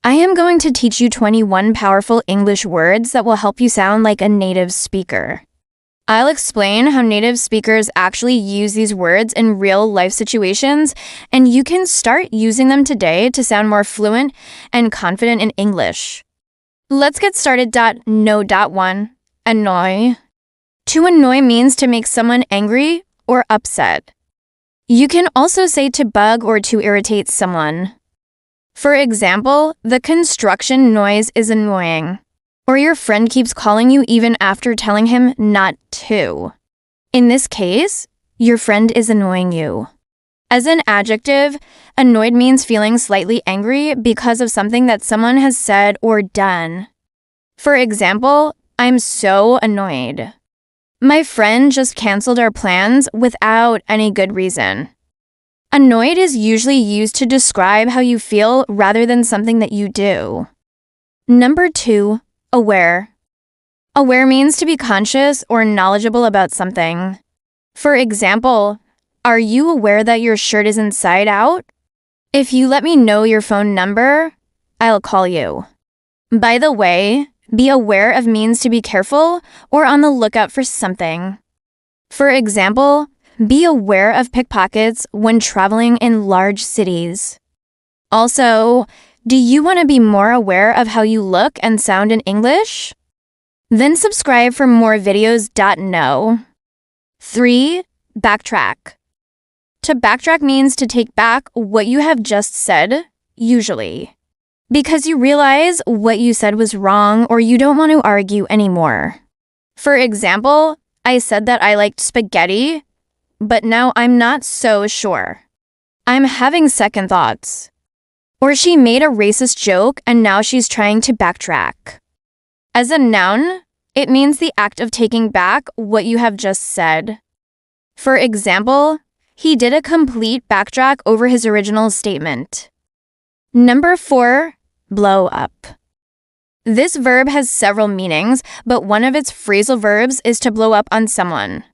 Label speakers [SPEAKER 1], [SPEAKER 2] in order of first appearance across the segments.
[SPEAKER 1] I am going to teach you 21 powerful English words that will help you sound like a native speaker. I'll explain how native speakers actually use these words in real-life situations, and you can start using them today to sound more fluent and confident in English. Let's get started. No. 1. Annoy. To annoy means to make someone angry or upset. You can also say to bug or to irritate someone. For example, the construction noise is annoying. Or your friend keeps calling you even after telling him not to. In this case, your friend is annoying you. As an adjective, annoyed means feeling slightly angry because of something that someone has said or done. For example, I'm so annoyed. My friend just canceled our plans without any good reason. Annoyed is usually used to describe how you feel rather than something that you do. Number 2, aware. Aware means to be conscious or knowledgeable about something. For example, are you aware that your shirt is inside out? If you let me know your phone number, I'll call you. By the way, be aware of means to be careful or on the lookout for something. For example, be aware of pickpockets when traveling in large cities. Also, do you want to be more aware of how you look and sound in English? Then subscribe for more videos. No. 3. Backtrack. To backtrack means to take back what you have just said, usually, because you realize what you said was wrong or you don't want to argue anymore. For example, I said that I liked spaghetti, but now I'm not so sure. I'm having second thoughts. Or she made a racist joke and now she's trying to backtrack. As a noun, it means the act of taking back what you have just said. For example, he did a complete backtrack over his original statement. Number 4, blow up. This verb has several meanings, but one of its phrasal verbs is to blow up on someone.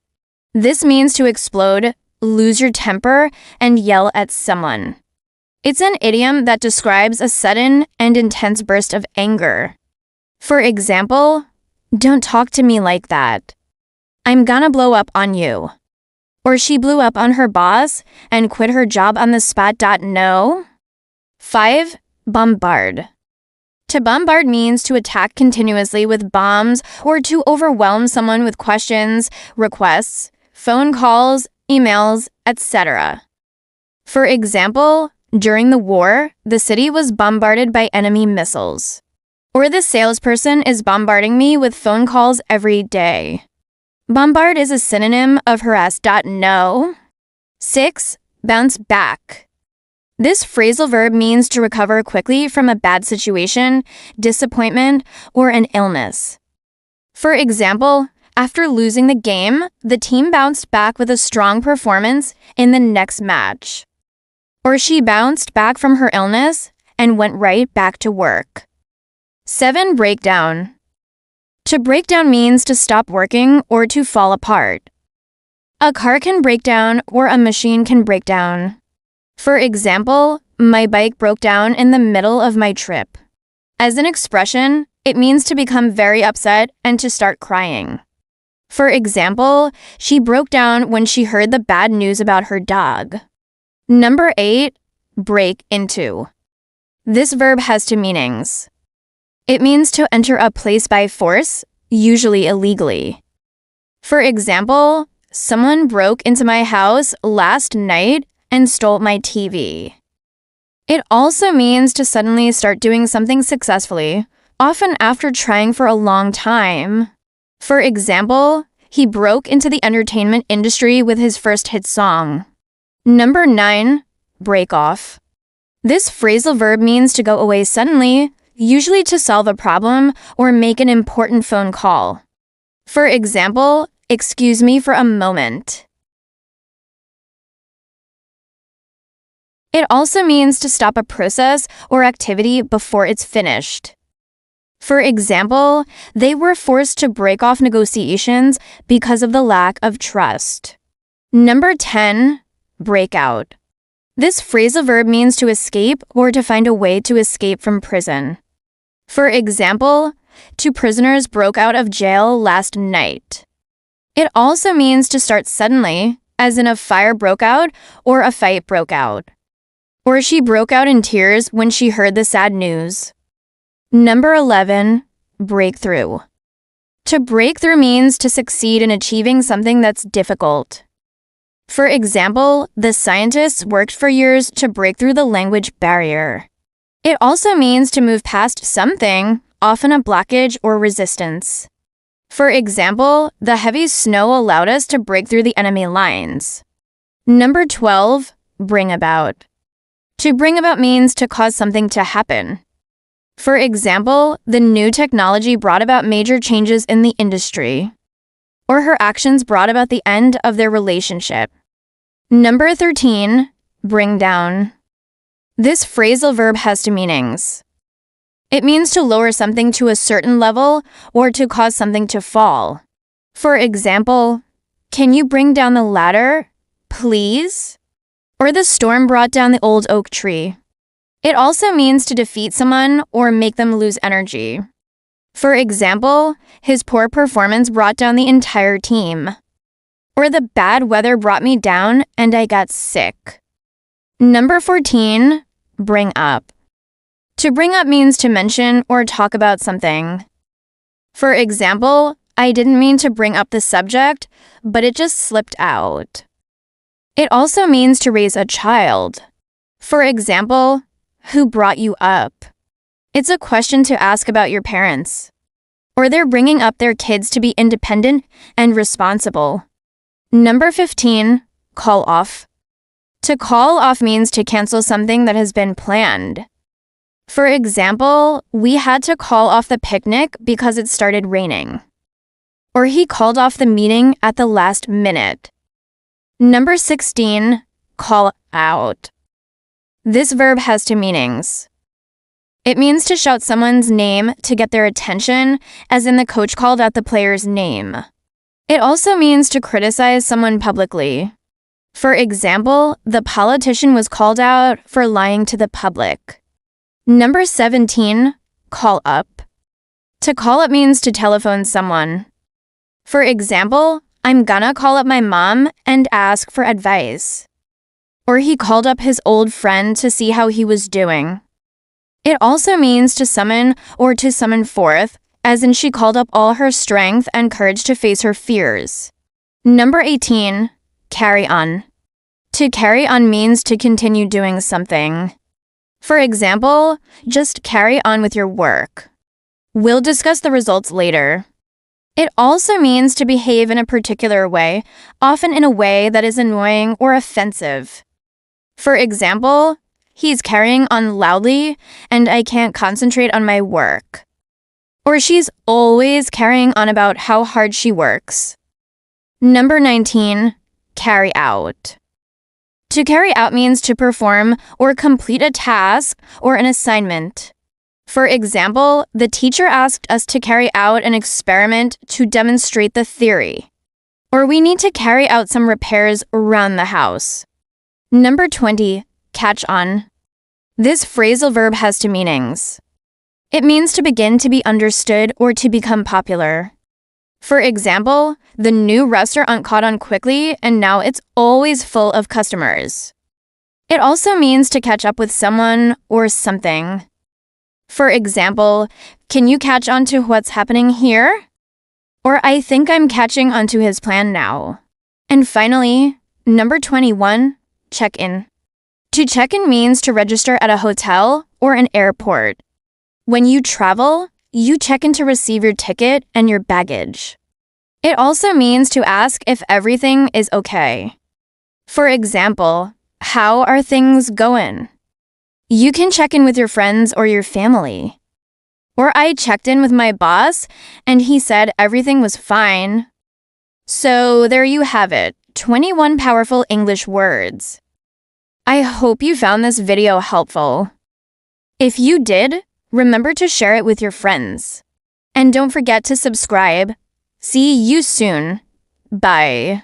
[SPEAKER 1] This means to explode, lose your temper, and yell at someone. It's an idiom that describes a sudden and intense burst of anger. For example, don't talk to me like that. I'm gonna blow up on you. Or she blew up on her boss and quit her job on the spot. No. 5. Bombard. To bombard means to attack continuously with bombs or to overwhelm someone with questions, requests, phone calls, emails, etc. For example, during the war, the city was bombarded by enemy missiles. Or the salesperson is bombarding me with phone calls every day. Bombard is a synonym of harass. No. 6. Bounce back. This phrasal verb means to recover quickly from a bad situation, disappointment, or an illness. For example, after losing the game, the team bounced back with a strong performance in the next match. Or she bounced back from her illness and went right back to work. 7. Breakdown. To break down means to stop working or to fall apart. A car can break down or a machine can break down. For example, my bike broke down in the middle of my trip. As an expression, it means to become very upset and to start crying. For example, she broke down when she heard the bad news about her dog. Number 8, break into. This verb has two meanings. It means to enter a place by force, usually illegally. For example, someone broke into my house last night and stole my TV. It also means to suddenly start doing something successfully, often after trying for a long time. For example, he broke into the entertainment industry with his first hit song. Number 9, break off. This phrasal verb means to go away suddenly, usually to solve a problem or make an important phone call. For example, excuse me for a moment. It also means to stop a process or activity before it's finished. For example, they were forced to break off negotiations because of the lack of trust. Number 10, breakout. This phrasal verb means to escape or to find a way to escape from prison. For example, 2 prisoners broke out of jail last night. It also means to start suddenly, as in a fire broke out or a fight broke out. Or she broke out in tears when she heard the sad news. Number 11, breakthrough. To break through means to succeed in achieving something that's difficult. For example, the scientists worked for years to break through the language barrier. It also means to move past something, often a blockage or resistance. For example, the heavy snow allowed us to break through the enemy lines. Number 12, bring about. To bring about means to cause something to happen. For example, the new technology brought about major changes in the industry. Or her actions brought about the end of their relationship. Number 13, bring down. This phrasal verb has 2 meanings. It means to lower something to a certain level or to cause something to fall. For example, can you bring down the ladder, please? Or the storm brought down the old oak tree. It also means to defeat someone or make them lose energy. For example, his poor performance brought down the entire team. Or the bad weather brought me down and I got sick. Number 14, bring up. To bring up means to mention or talk about something. For example, I didn't mean to bring up the subject, but it just slipped out. It also means to raise a child. For example, who brought you up? It's a question to ask about your parents. Or they're bringing up their kids to be independent and responsible. Number 15, call off. To call off means to cancel something that has been planned. For example, we had to call off the picnic because it started raining. Or he called off the meeting at the last minute. Number 16, call out. This verb has 2 meanings. It means to shout someone's name to get their attention, as in the coach called out the player's name. It also means to criticize someone publicly. For example, the politician was called out for lying to the public. Number 17, call up. To call up means to telephone someone. For example, I'm gonna call up my mom and ask for advice. Or he called up his old friend to see how he was doing. It also means to summon or to summon forth, as in she called up all her strength and courage to face her fears. Number 18, carry on. To carry on means to continue doing something. For example, just carry on with your work. We'll discuss the results later. It also means to behave in a particular way, often in a way that is annoying or offensive. For example, he's carrying on loudly and I can't concentrate on my work. Or she's always carrying on about how hard she works. Number 19, carry out. To carry out means to perform or complete a task or an assignment. For example, the teacher asked us to carry out an experiment to demonstrate the theory. Or we need to carry out some repairs around the house. Number 20, catch on. This phrasal verb has 2 meanings. It means to begin to be understood or to become popular. For example, the new restaurant caught on quickly and now it's always full of customers. It also means to catch up with someone or something. For example, can you catch on to what's happening here? Or I think I'm catching onto his plan now. And finally, number 21, check in. To check in means to register at a hotel or an airport. When you travel, you check in to receive your ticket and your baggage. It also means to ask if everything is okay. For example, how are things going? You can check in with your friends or your family. Or I checked in with my boss and he said everything was fine. So there you have it, 21 powerful English words. I hope you found this video helpful. If you did, remember to share it with your friends. And don't forget to subscribe. See you soon. Bye.